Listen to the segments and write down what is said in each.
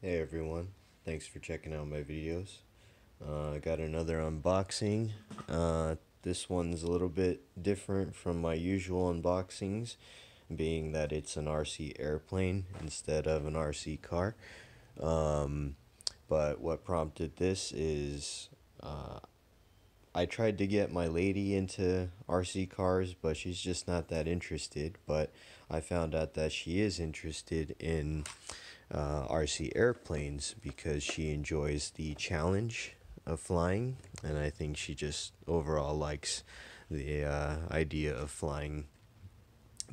Hey everyone, thanks for checking out my videos. I got another unboxing. This one's a little bit different from my usual unboxings, being that it's an RC airplane instead of an RC car. Um, but what prompted this is I tried to get my lady into RC cars, but she's just not that interested. But I found out that she is interested in RC airplanes because she enjoys the challenge of flying, and I think she just overall likes the idea of flying,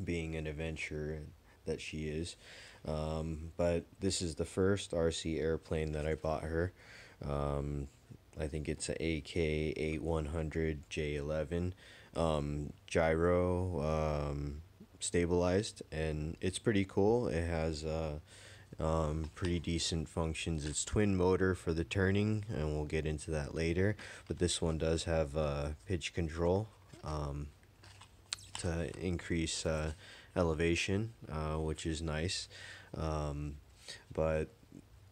being an adventurer that she is. But this is the first RC airplane that I bought her. Um, I think it's a AK-8100 J11 gyro stabilized, and it's pretty cool. It has pretty decent functions. It's twin motor for the turning, and we'll get into that later. But this one does have pitch control to increase elevation, which is nice. Um, but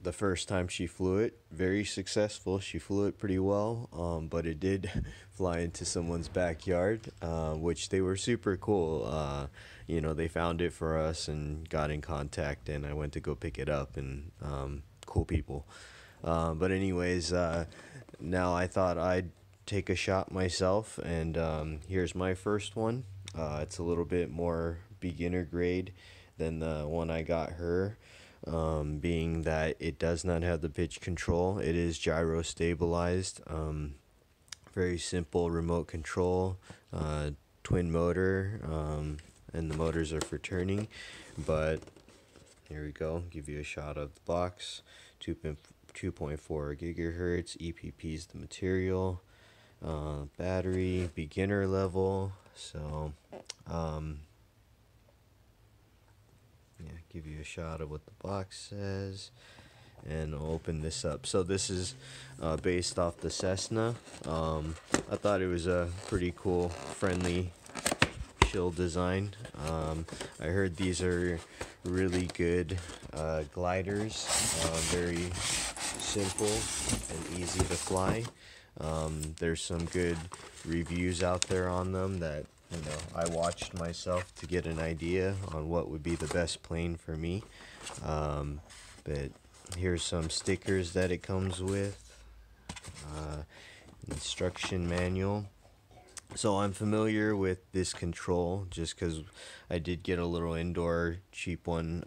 the first time she flew it, very successful. She flew it pretty well, but it did fly into someone's backyard, which they were super cool. They found it for us and got in contact, and I went to go pick it up, and cool people. But anyways, now I thought I'd take a shot myself, and here's my first one. It's a little bit more beginner grade than the one I got her, being that it does not have the pitch control. It is gyro stabilized. Very simple remote control, twin motor, and the motors are for turning. But here we go, give you a shot of the box. 2.4 gigahertz, EPP is the material. Battery, beginner level. So, yeah, give you a shot of what the box says, and I'll open this up. So this is based off the Cessna. I thought it was a pretty cool, friendly, chill design. I heard these are really good gliders, very simple and easy to fly. There's some good reviews out there on them that I watched myself to get an idea on what would be the best plane for me. But here's some stickers that it comes with. Instruction manual. So I'm familiar with this control just because I did get a little indoor cheap one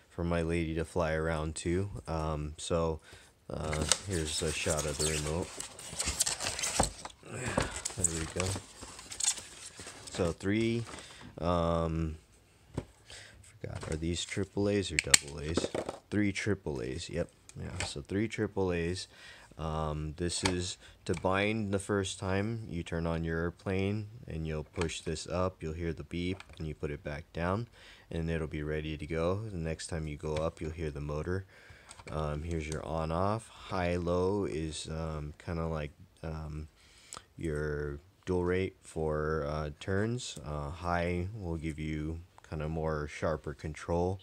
for my lady to fly around to. Here's a shot of the remote. There we go. So forgot, are these triple A's or double A's? 3 triple A's, yep. Yeah, so 3 triple A's. This is to bind the first time you turn on your airplane, and you'll push this up, you'll hear the beep, and you put it back down, and it'll be ready to go. The next time you go up, you'll hear the motor. Here's your on-off. High-low is kind of like your dual rate for turns. High will give you kind of more sharper control.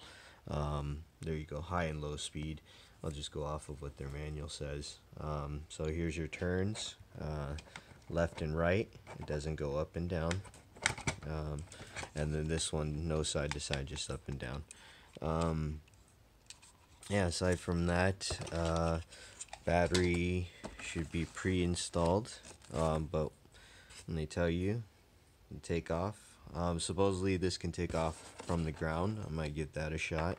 There you go, high and low speed. I'll just go off of what their manual says. So here's your turns, left and right. It doesn't go up and down. And then this one, no side to side, just up and down. Yeah, aside from that, battery should be pre-installed, but when they tell you to take off, supposedly this can take off from the ground. I might give that a shot.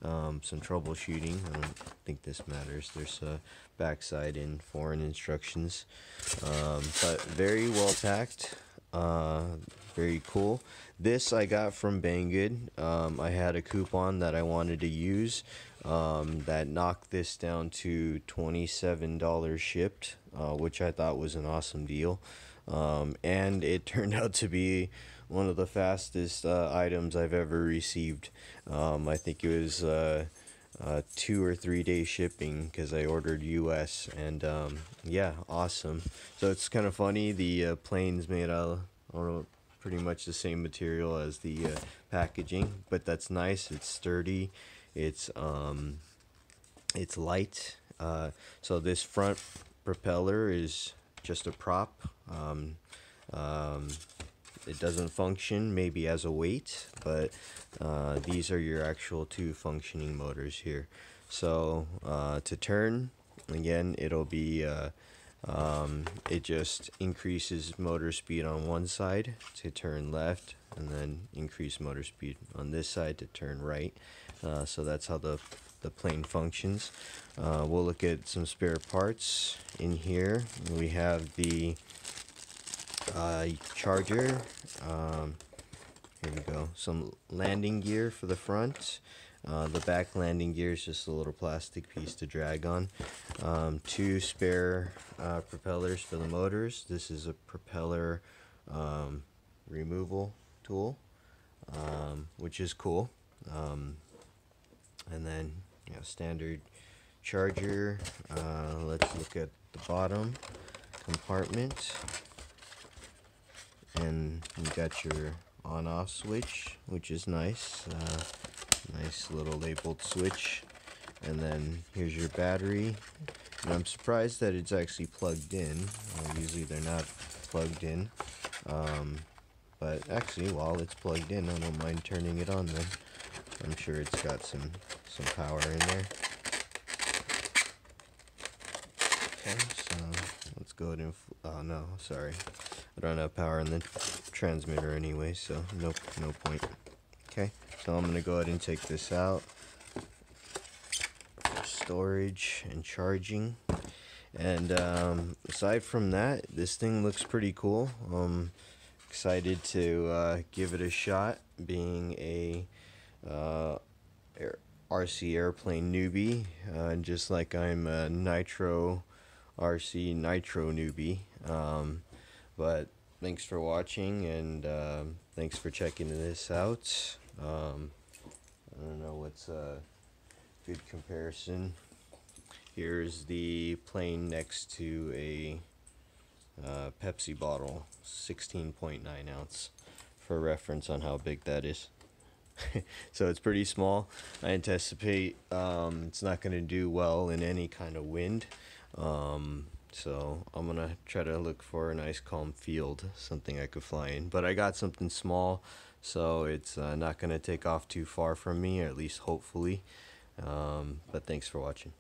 Some troubleshooting. I don't think this matters. There's a backside in foreign instructions, but very well packed. Very cool. This I got from Banggood. I had a coupon that I wanted to use that knocked this down to $27 shipped, which I thought was an awesome deal. And it turned out to be one of the fastest items I've ever received. I think it was 2 or 3 day shipping because I ordered US, and yeah, awesome. So it's kind of funny, the plane's made out of pretty much the same material as the packaging, but that's nice. It's sturdy. It's It's light. So this front propeller is just a prop. Um, it doesn't function maybe as a weight, but these are your actual two functioning motors here. So to turn, again, it'll be it just increases motor speed on one side to turn left, and then increase motor speed on this side to turn right. So that's how the plane functions. We'll look at some spare parts in here. We have the charger. Here we go. Some landing gear for the front. The back landing gear is just a little plastic piece to drag on. Two spare propellers for the motors. This is a propeller removal tool, which is cool. And then standard charger. Let's look at the bottom compartment. And you got your on-off switch, which is nice. Nice little labeled switch. And then here's your battery. And I'm surprised that it's actually plugged in. Usually they're not plugged in. But actually, while it's plugged in, I don't mind turning it on then. I'm sure it's got some power in there. Okay, so let's go ahead and... oh no, sorry. I don't have power in the transmitter anyway, so no point. Okay, so I'm gonna go ahead and take this out for storage and charging. And aside from that, this thing looks pretty cool. Excited to give it a shot, being a RC airplane newbie, just like I'm a RC nitro newbie. But thanks for watching, and thanks for checking this out. I don't know what's a good comparison. Here's the plane next to a Pepsi bottle, 16.9 ounce, for reference on how big that is. So it's pretty small. I anticipate it's not going to do well in any kind of wind. So I'm going to try to look for a nice calm field, something I could fly in. But I got something small, so it's not going to take off too far from me, or at least hopefully. But thanks for watching.